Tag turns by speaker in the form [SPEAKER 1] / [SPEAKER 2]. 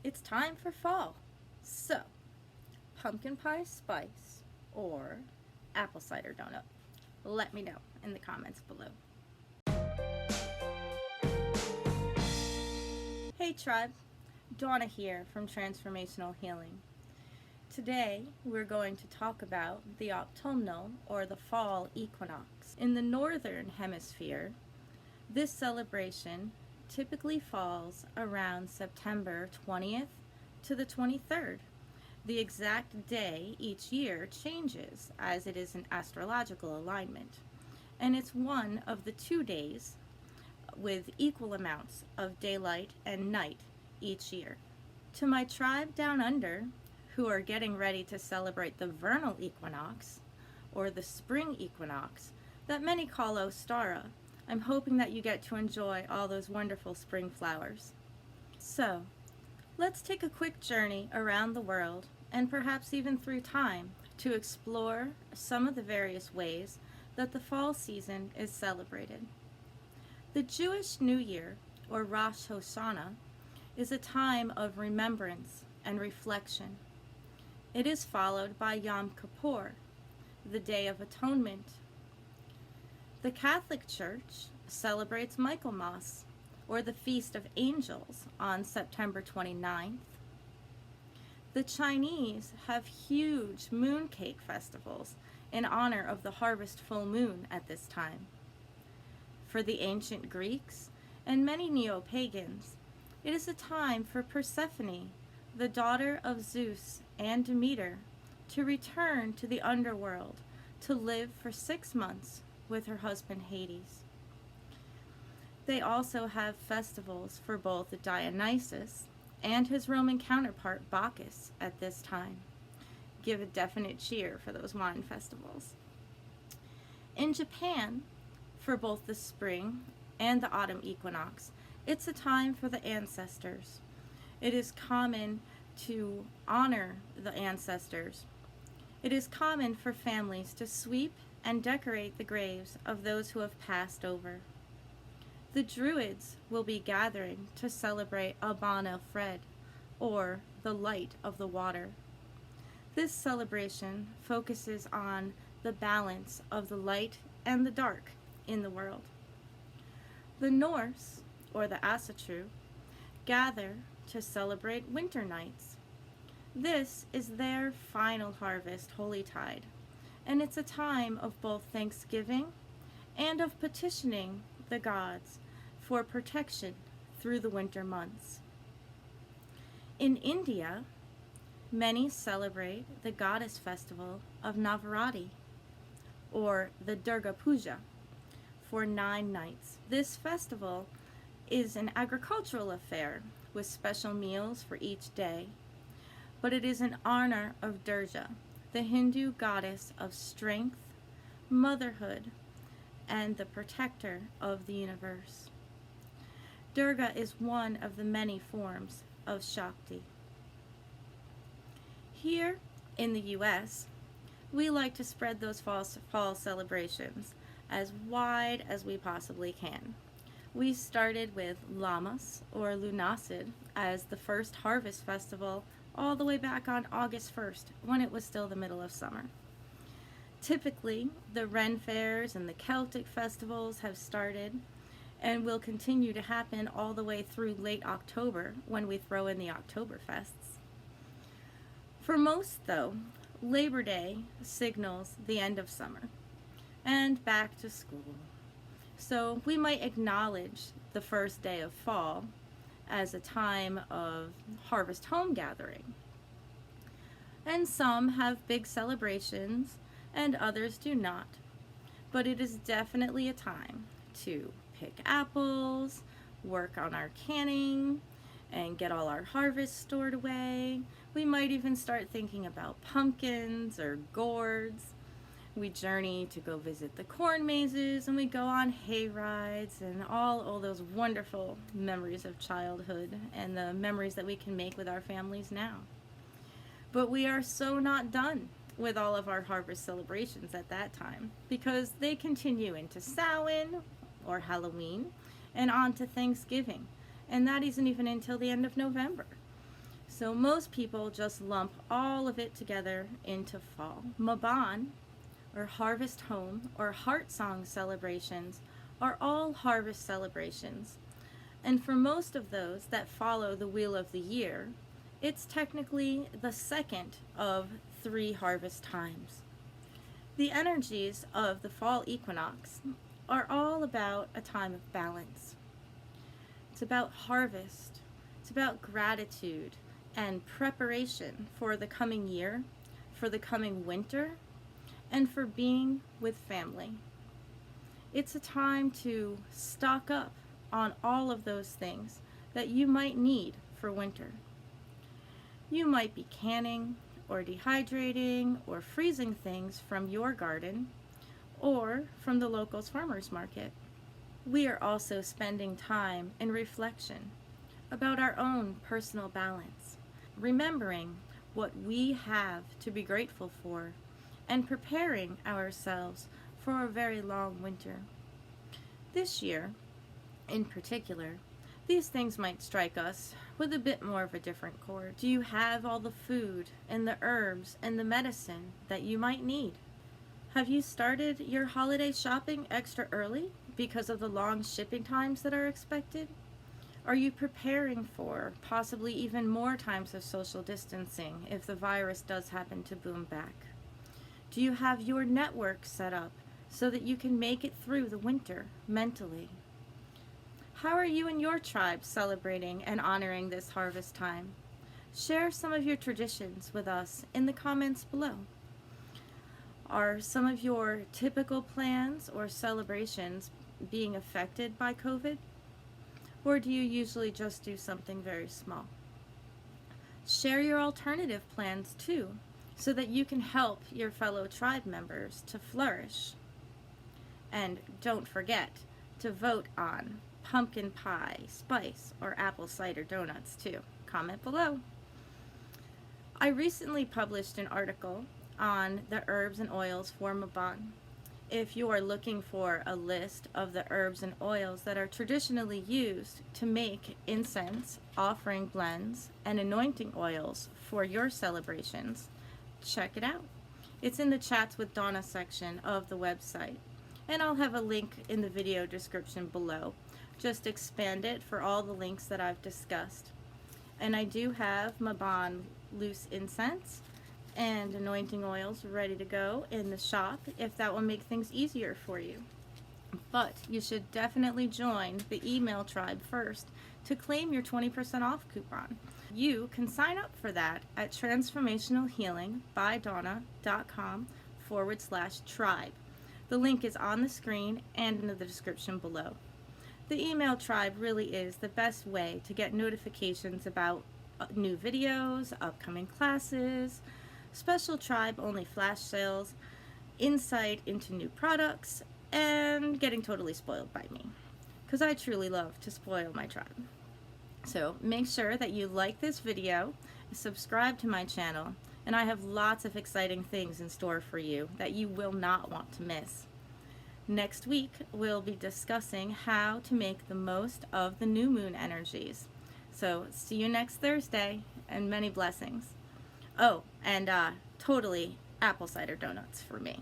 [SPEAKER 1] It's time for fall. So, pumpkin pie spice or apple cider donut? Let me know in the comments below. Hey tribe, Dawna here from Transformational Healing. Today we're going to talk about the Autumnal or the fall equinox. In the northern hemisphere, this celebration typically falls around September 20th to the 23rd. The exact day each year changes as it is an astrological alignment, and it's one of the 2 days with equal amounts of daylight and night each year. To my tribe down under, who are getting ready to celebrate the vernal equinox, or the spring equinox, that many call Ostara, I'm hoping that you get to enjoy all those wonderful spring flowers. So, let's take a quick journey around the world, and perhaps even through time, to explore some of the various ways that the fall season is celebrated. The Jewish New Year, or Rosh Hashanah, is a time of remembrance and reflection. It is followed by Yom Kippur, the Day of Atonement. The Catholic Church celebrates Michaelmas, or the Feast of Angels, on September 29th. The Chinese have huge mooncake festivals in honor of the harvest full moon at this time. For the ancient Greeks and many neo-pagans, it is a time for Persephone, the daughter of Zeus and Demeter, to return to the underworld to live for 6 months with her husband Hades. They also have festivals for both Dionysus and his Roman counterpart Bacchus at this time. Give a definite cheer for those wine festivals. In Japan, for both the spring and the autumn equinox, it's a time for the ancestors. It is common to honor the ancestors. It is common for families to sweep and decorate the graves of those who have passed over. The Druids will be gathering to celebrate Mabon Celebrations, or the light of the water. This celebration focuses on the balance of the light and the dark in the world. The Norse, or the Asatru, gather to celebrate winter nights. This is their final harvest holy tide, and it's a time of both thanksgiving and of petitioning the gods for protection through the winter months. In India, many celebrate the goddess festival of Navaratri, or the Durga Puja, for 9 nights. This festival is an agricultural affair with special meals for each day, but it is in honor of Durga, the Hindu goddess of strength, motherhood, and the protector of the universe. Durga is one of the many forms of Shakti. Here in the US, we like to spread those fall celebrations as wide as we possibly can. We started with Lammas, or Lunasid, as the first harvest festival all the way back on August 1st, when it was still the middle of summer. Typically, the Ren fairs and the Celtic festivals have started and will continue to happen all the way through late October, when we throw in the Oktoberfests. For most, though, Labor Day signals the end of summer and back to school. So we might acknowledge the first day of fall as a time of harvest home gathering. And some have big celebrations and others do not. But it is definitely a time to pick apples, work on our canning, and get all our harvest stored away. We might even start thinking about pumpkins or gourds. We journey to go visit the corn mazes, and we go on hay rides and all those wonderful memories of childhood and the memories that we can make with our families now. But we are so not done with all of our harvest celebrations at that time, because they continue into Samhain or Halloween and on to Thanksgiving, and that isn't even until the end of November. So most people just lump all of it together into fall. Mabon, or harvest home, or heart song celebrations are all harvest celebrations. And for most of those that follow the wheel of the year, it's technically the second of 3 harvest times. The energies of the fall equinox are all about a time of balance. It's about harvest. It's about gratitude and preparation for the coming year, for the coming winter, and for being with family. It's a time to stock up on all of those things that you might need for winter. You might be canning or dehydrating or freezing things from your garden or from the local farmers market. We are also spending time in reflection about our own personal balance, remembering what we have to be grateful for, and preparing ourselves for a very long winter. This year, in particular, these things might strike us with a bit more of a different chord. Do you have all the food and the herbs and the medicine that you might need? Have you started your holiday shopping extra early because of the long shipping times that are expected? Are you preparing for possibly even more times of social distancing if the virus does happen to boom back? Do you have your network set up so that you can make it through the winter mentally? How are you and your tribe celebrating and honoring this harvest time? Share some of your traditions with us in the comments below. Are some of your typical plans or celebrations being affected by COVID? Or do you usually just do something very small? Share your alternative plans too, so that you can help your fellow tribe members to flourish. And don't forget to vote on pumpkin pie, spice, or apple cider donuts too. Comment below. I recently published an article on the herbs and oils for Mabon. If you are looking for a list of the herbs and oils that are traditionally used to make incense, offering blends, and anointing oils for your celebrations, check it out. It's in the Chats with Dawna section of the website, and I'll have a link in the video description below. Just expand it for all the links that I've discussed. And I do have Mabon loose incense and anointing oils ready to go in the shop if that will make things easier for you. But you should definitely join the email tribe first to claim your 20% off coupon. You can sign up for that at transformationalhealingbydawna.com/tribe. The link is on the screen and in the description below. The email tribe really is the best way to get notifications about new videos, upcoming classes, special tribe-only flash sales, insight into new products, and getting totally spoiled by me. Because I truly love to spoil my tribe. So make sure that you like this video, subscribe to my channel, and I have lots of exciting things in store for you that you will not want to miss. Next week, we'll be discussing how to make the most of the new moon energies. So see you next Thursday, and many blessings. Oh, and totally apple cider donuts for me.